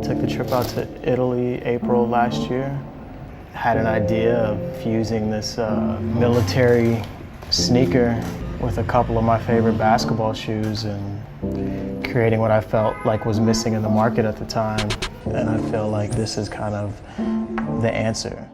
Took the trip out to Italy April last year. Had an idea of fusing this military sneaker with a couple of my favorite basketball shoes and creating what I felt like was missing in the market at the time. And I feel like this is kind of the answer.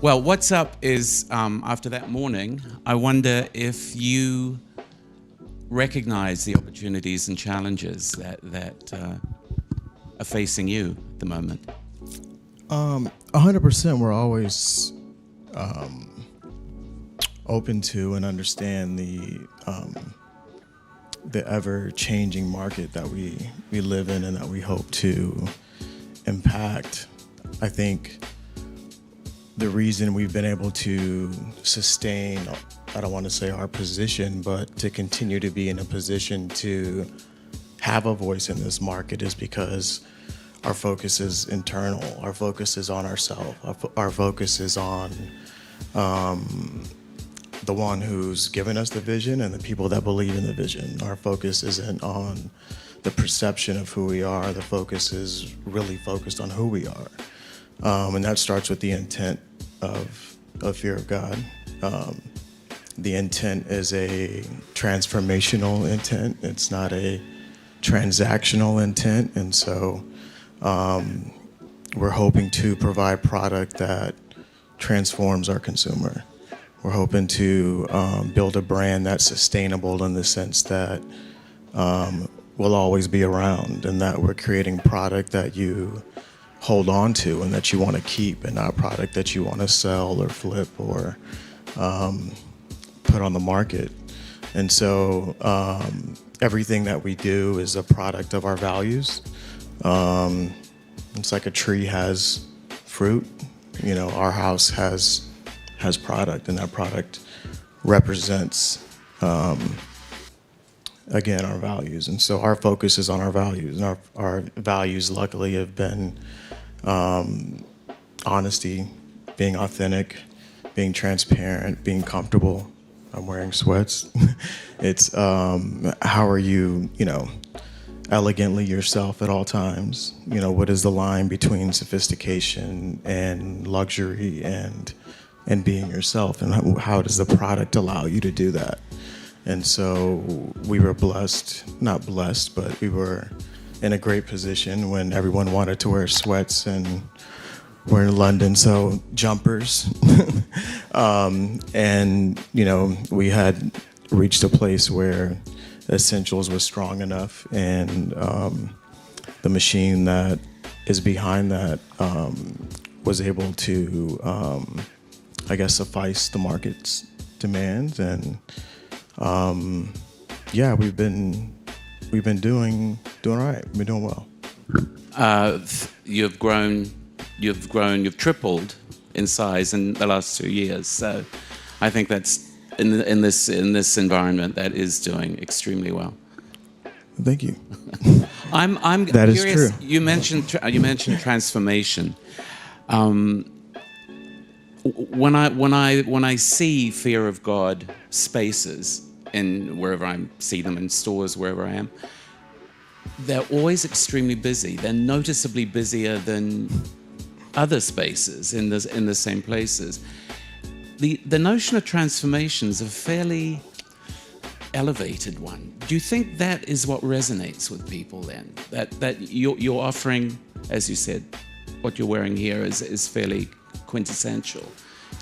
Well, what's up is, after that morning, I wonder if you recognize the opportunities and challenges that are facing you at the moment. 100%. We're always open to and understand the ever-changing market that we live in and that we hope to impact. I think the reason we've been able to sustain, I don't want to say our position, but to continue to be in a position to have a voice in this market is because our focus is internal. Our focus is on ourselves. Our focus is on the one who's given us the vision and the people that believe in the vision. Our focus isn't on the perception of who we are. The focus is really focused on who we are. And that starts with the intent of fear of God. The intent is a transformational intent. It's not a transactional intent. And so we're hoping to provide product that transforms our consumer. We're hoping to build a brand that's sustainable in the sense that will always be around, and that we're creating product that you hold on to and that you want to keep, and not a product that you want to sell or flip or put on the market. And so everything that we do is a product of our values. It's like a tree has fruit, you know, our house has product, and that product represents again, our values. And so our focus is on our values, and our values luckily have been honesty, being authentic, being transparent, being comfortable. I'm wearing sweats. It's how are you, elegantly yourself at all times? What is the line between sophistication and luxury and being yourself, and how does the product allow you to do that? And so we were not blessed, but we were in a great position when everyone wanted to wear sweats, and we're in London, so jumpers. And, we had reached a place where Essentials was strong enough, and the machine that is behind that was able to, suffice the market's demands. And we've been doing all right. We've been doing well. You've tripled in size in the last 2 years. So I think that's in this environment that is doing extremely well. Thank you. I'm that curious. Is true. You mentioned transformation. When I see fear of God spaces in wherever I see them in stores, wherever I am, they're always extremely busy. They're noticeably busier than other spaces in the same places. The notion of transformation is a fairly elevated one. Do you think that is what resonates with people then? That you're offering, as you said, what you're wearing here is fairly quintessential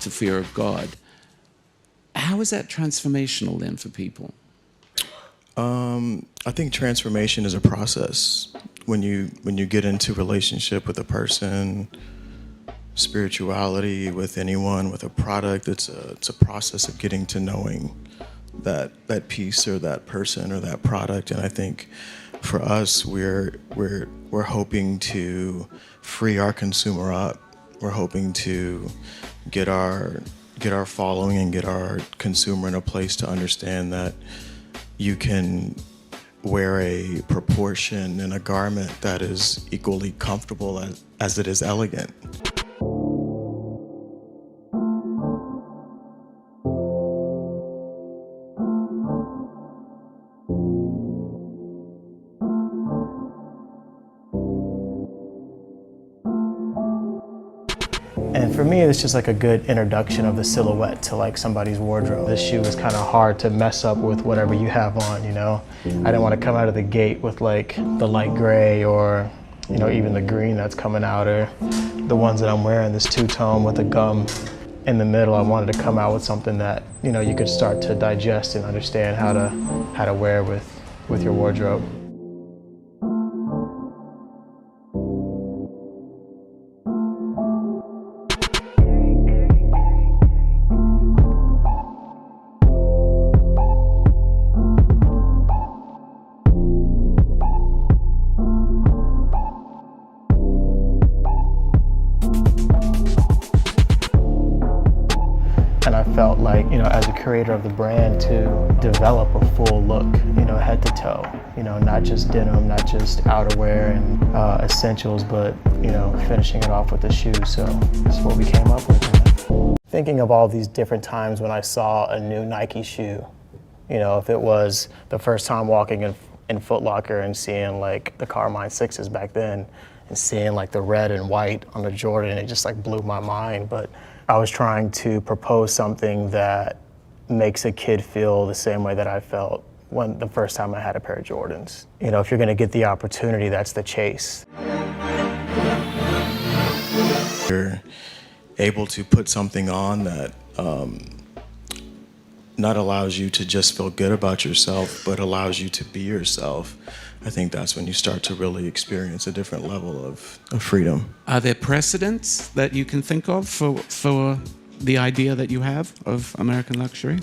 to fear of God. How is that transformational then for people? I think transformation is a process. When you get into relationship with a person, spirituality with anyone, with a product, it's a process of getting to knowing that piece or that person or that product. And I think for us, we're hoping to free our consumer up. We're hoping to get our get our following and get our consumer in a place to understand that you can wear a proportion in a garment that is equally comfortable as it is elegant. And for me, it's just like a good introduction of the silhouette to like somebody's wardrobe. This shoe is kind of hard to mess up with whatever you have on, you know? I didn't want to come out of the gate with like the light gray or, you know, even the green that's coming out, or the ones that I'm wearing, this two-tone with the gum in the middle. I wanted to come out with something that, you know, you could start to digest and understand how to wear with your wardrobe. And I felt like, you know, as a creator of the brand, to develop a full look, you know, head to toe, you know, not just denim, not just outerwear and essentials, but, you know, finishing it off with the shoe. So that's what we came up with. Thinking of all these different times when I saw a new Nike shoe, you know, if it was the first time walking in Foot Locker and seeing like the Carmine 6s back then, and seeing like the red and white on the Jordan, it just like blew my mind. But I was trying to propose something that makes a kid feel the same way that I felt when the first time I had a pair of Jordans. You know, if you're gonna get the opportunity, that's the chase. You're able to put something on that not allows you to just feel good about yourself, but allows you to be yourself. I think that's when you start to really experience a different level of freedom. Are there precedents that you can think of for the idea that you have of American luxury?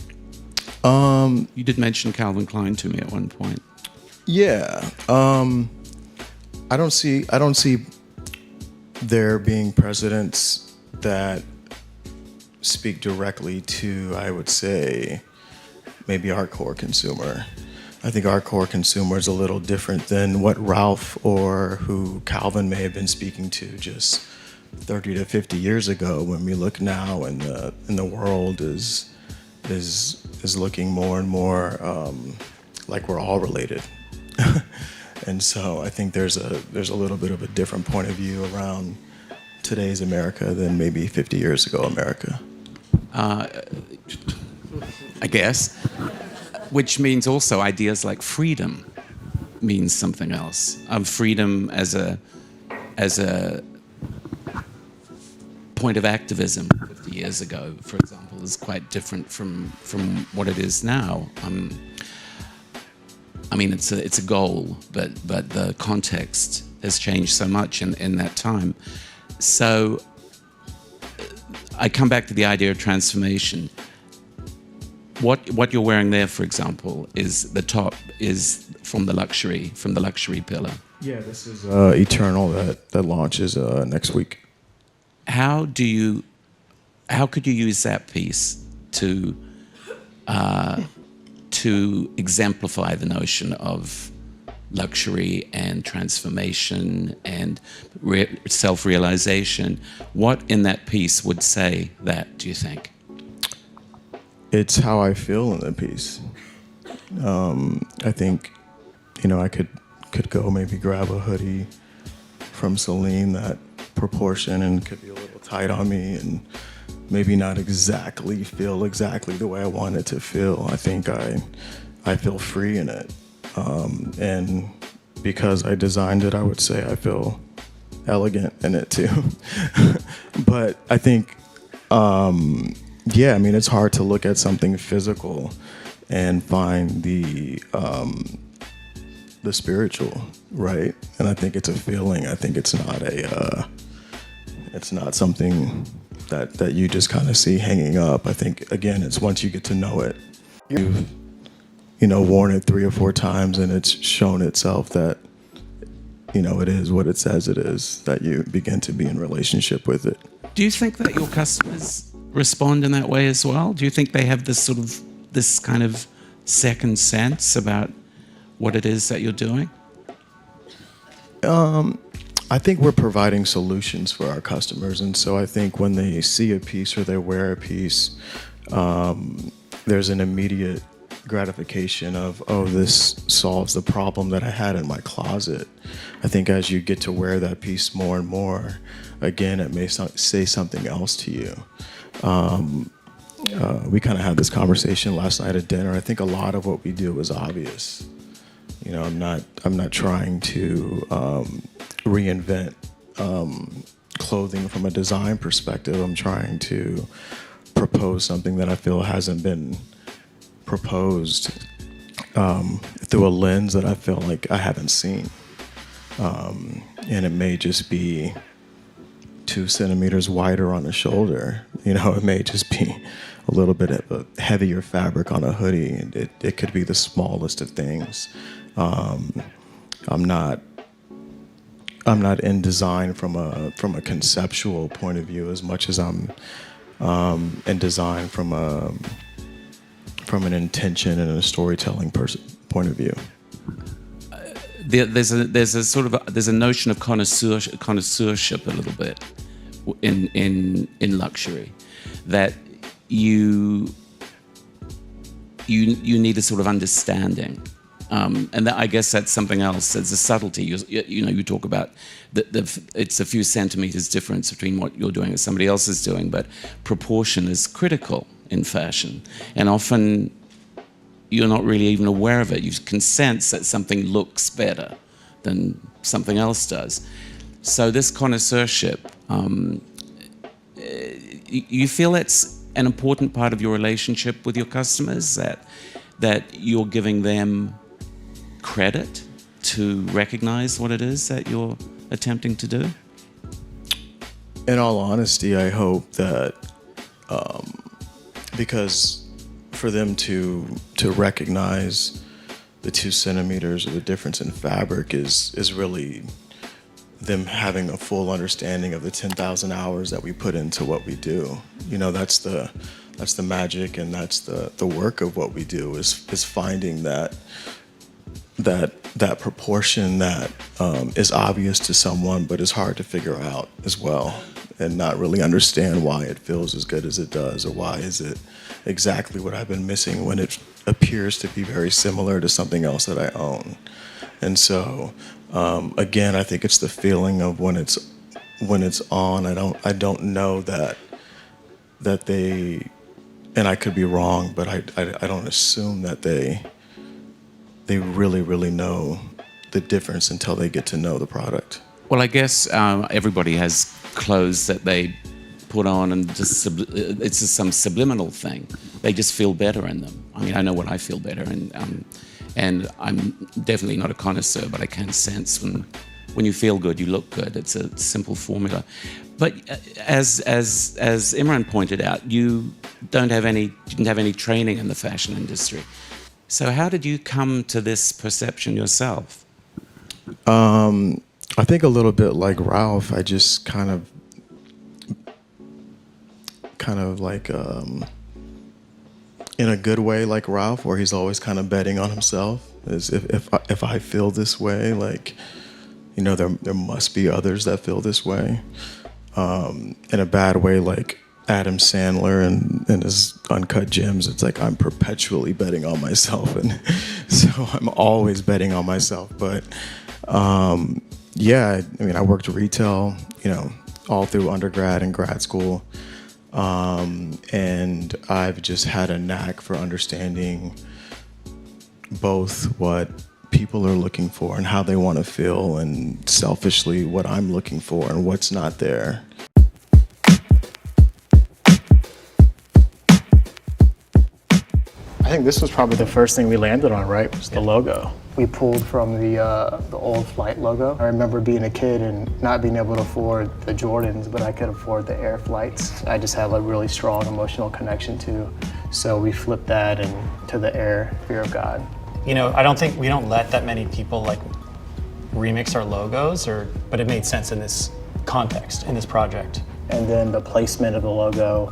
You did mention Calvin Klein to me at one point. Yeah, I don't see there being precedents that speak directly to, I would say, maybe our core consumer. I think our core consumer is a little different than what Ralph or who Calvin may have been speaking to just 30 to 50 years ago. When we look now, and the world is looking more and more like we're all related. And so I think there's a little bit of a different point of view around today's America than maybe 50 years ago America. I guess. Which means also ideas like freedom means something else. Freedom as a point of activism 50 years ago, for example, is quite different from what it is now. I mean, it's a goal, but the context has changed so much in that time. So I come back to the idea of transformation. What you're wearing there, for example, is the top is from the luxury pillar. Yeah, this is Eternal that launches next week. How could you use that piece to exemplify the notion of luxury and transformation and self-realization? What in that piece would say that, do you think? It's how I feel in the piece. I think, you know, I could go maybe grab a hoodie from Celine, that proportion, and could be a little tight on me and maybe not exactly feel exactly the way I want it to feel. I think I feel free in it. And because I designed it, I would say I feel elegant in it too. But I think, yeah, I mean, it's hard to look at something physical and find the spiritual, right? And I think it's a feeling. I think it's not something that you just kind of see hanging up. I think, again, it's once you get to know it. You've, you know, worn it 3 or 4 times and it's shown itself that, you know, it is what it says it is, that you begin to be in relationship with it. Do you think that your customers respond in that way as well? Do you think they have this kind of second sense about what it is that you're doing? I think we're providing solutions for our customers, and so I think when they see a piece or they wear a piece, there's an immediate gratification of, oh, this solves the problem that I had in my closet. I think as you get to wear that piece more and more, again, it may say something else to you. We kind of had this conversation last night at dinner. I think a lot of what we do is obvious. You know, I'm not trying to reinvent clothing from a design perspective. I'm trying to propose something that I feel hasn't been proposed through a lens that I feel like I haven't seen. And it may just be 2 centimeters wider on the shoulder. You know, it may just be a little bit of a heavier fabric on a hoodie. It could be the smallest of things. I'm not in design from a conceptual point of view as much as I'm in design from an intention and a storytelling point of view. There's a notion of connoisseurship a little bit in luxury, that you need a sort of understanding. And that, I guess that's something else. There's a subtlety. You talk about it's a few centimeters difference between what you're doing and somebody else is doing, but proportion is critical in fashion. And often you're not really even aware of it. You can sense that something looks better than something else does. So this connoisseurship, you feel it's an important part of your relationship with your customers, that you're giving them credit to recognize what it is that you're attempting to do? In all honesty, I hope that because for them to recognize the 2 centimeters or the difference in fabric is really them having a full understanding of the 10,000 hours that we put into what we do. You know, that's the magic, and that's the work of what we do, is finding that proportion that is obvious to someone but is hard to figure out as well, and not really understand why it feels as good as it does, or why is it exactly what I've been missing when it appears to be very similar to something else that I own. And so again, I think it's the feeling of when it's on. I don't know that they, and I could be wrong, but I don't assume that they really know the difference until they get to know the product. Well, I guess everybody has clothes that they put on, and it's just some subliminal thing. They just feel better in them. I mean, I know what I feel better in, and I'm definitely not a connoisseur, but I can sense when you feel good, you look good. It's a simple formula. But as Imran pointed out, you didn't have any training in the fashion industry. So how did you come to this perception yourself? I think a little bit like Ralph. I just kind of like in a good way, like Ralph, where he's always kind of betting on himself. As if I feel this way, like, you know, there must be others that feel this way. In a bad way, like Adam Sandler and his Uncut Gems. It's like I'm perpetually betting on myself, and so I'm always betting on myself. But yeah, I mean, I worked retail, you know, all through undergrad and grad school, and I've just had a knack for understanding both what people are looking for and how they want to feel, and selfishly what I'm looking for and what's not there. I think this was probably the first thing we landed on, right? Was the logo. We pulled from the old Flight logo. I remember being a kid and not being able to afford the Jordans, but I could afford the Air Flights. I just have a really strong emotional connection to. So we flipped that into the Air, Fear of God. You know, I don't think we don't let that many people like remix our logos, but it made sense in this context, in this project. And then the placement of the logo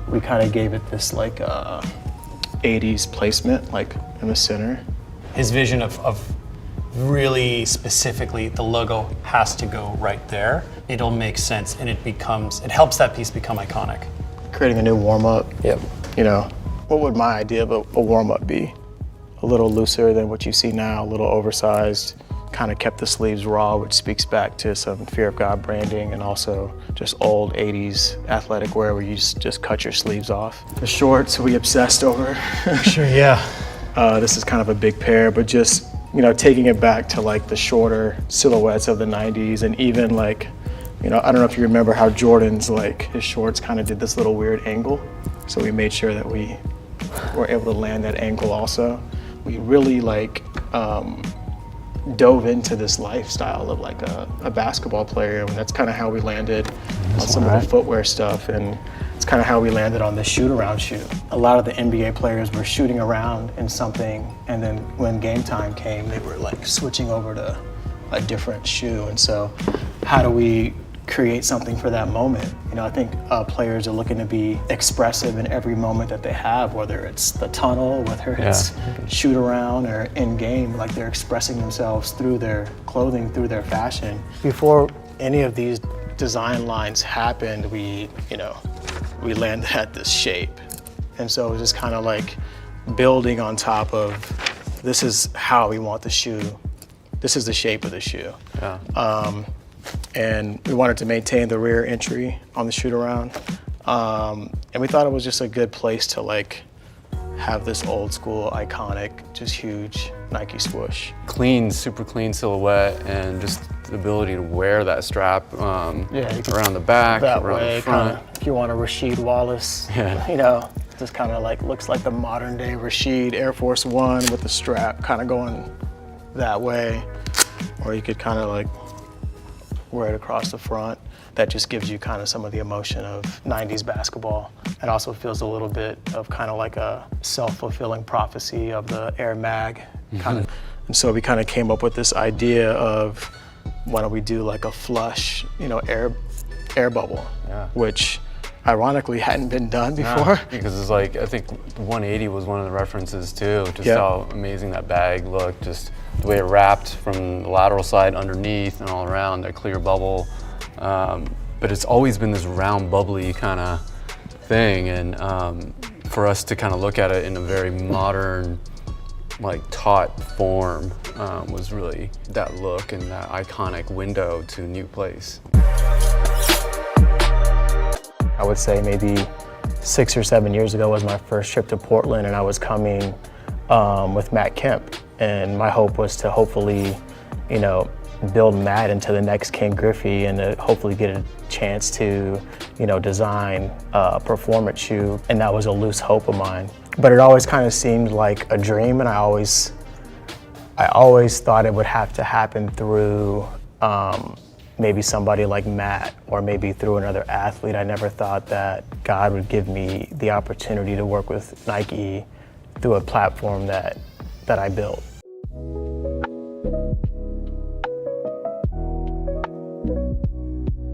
we kind of gave it this like 80s placement, like in the center. His vision of really specifically, the logo has to go right there. It'll make sense, and it helps that piece become iconic. Creating a new warm-up. Yep. You know, what would my idea of a warm-up be? A little looser than what you see now, a little oversized. Kind of kept the sleeves raw, which speaks back to some Fear of God branding, and also just old 80s athletic wear where you just cut your sleeves off. The shorts we obsessed over. Sure, yeah. This is kind of a big pair, but just, you know, taking it back to like the shorter silhouettes of the 90s, and even like, you know, I don't know if you remember how Jordan's, like, his shorts kind of did this little weird angle. So we made sure that we were able to land that angle also. We really like dove into this lifestyle of like a basketball player, and that's kind of how we landed on some of the footwear stuff, and it's kind of how we landed on this shoot-around shoe. A lot of the NBA players were shooting around in something, and then when game time came, they were like switching over to a different shoe. And so how do we create something for that moment? You know, I think players are looking to be expressive in every moment that they have, whether it's the tunnel, whether it's shoot around or in game, like they're expressing themselves through their clothing, through their fashion. Before any of these design lines happened, we landed at this shape. And so it was just kind of like building on top of, this is how we want the shoe. This is the shape of the shoe. Yeah. And we wanted to maintain the rear entry on the shoot around. And we thought it was just a good place to like have this old school, iconic, just huge Nike swoosh. Clean, super clean silhouette, and just the ability to wear that strap around the back, that around way, the front. kinda, if you want a Rasheed Wallace, you know, just kind of like looks like the modern day Rasheed Air Force One with the strap kind of going that way. Or you could kind of like wear it across the front. That just gives you kind of some of the emotion of 90s basketball. It also feels a little bit of kind of like a self-fulfilling prophecy of the Air Mag kind of. And so we kind of came up with this idea of, why don't we do like a flush, you know, air bubble, which ironically hadn't been done before. Because it's like, I think 180 was one of the references too, just how amazing that bag looked, just the way it wrapped from the lateral side underneath and all around, that clear bubble. But it's always been this round, bubbly kind of thing, and for us to kind of look at it in a very modern, like taut form was really that look and that iconic window to a new place. I would say maybe 6 or 7 years ago was my first trip to Portland, and I was coming with Matt Kemp, and my hope was to hopefully, you know, build Matt into the next Ken Griffey, and to hopefully get a chance to, you know, design a performance shoe, and that was a loose hope of mine. But it always kind of seemed like a dream, and I always thought it would have to happen through maybe somebody like Matt, or maybe through another athlete. I never thought that God would give me the opportunity to work with Nike through a platform that I built.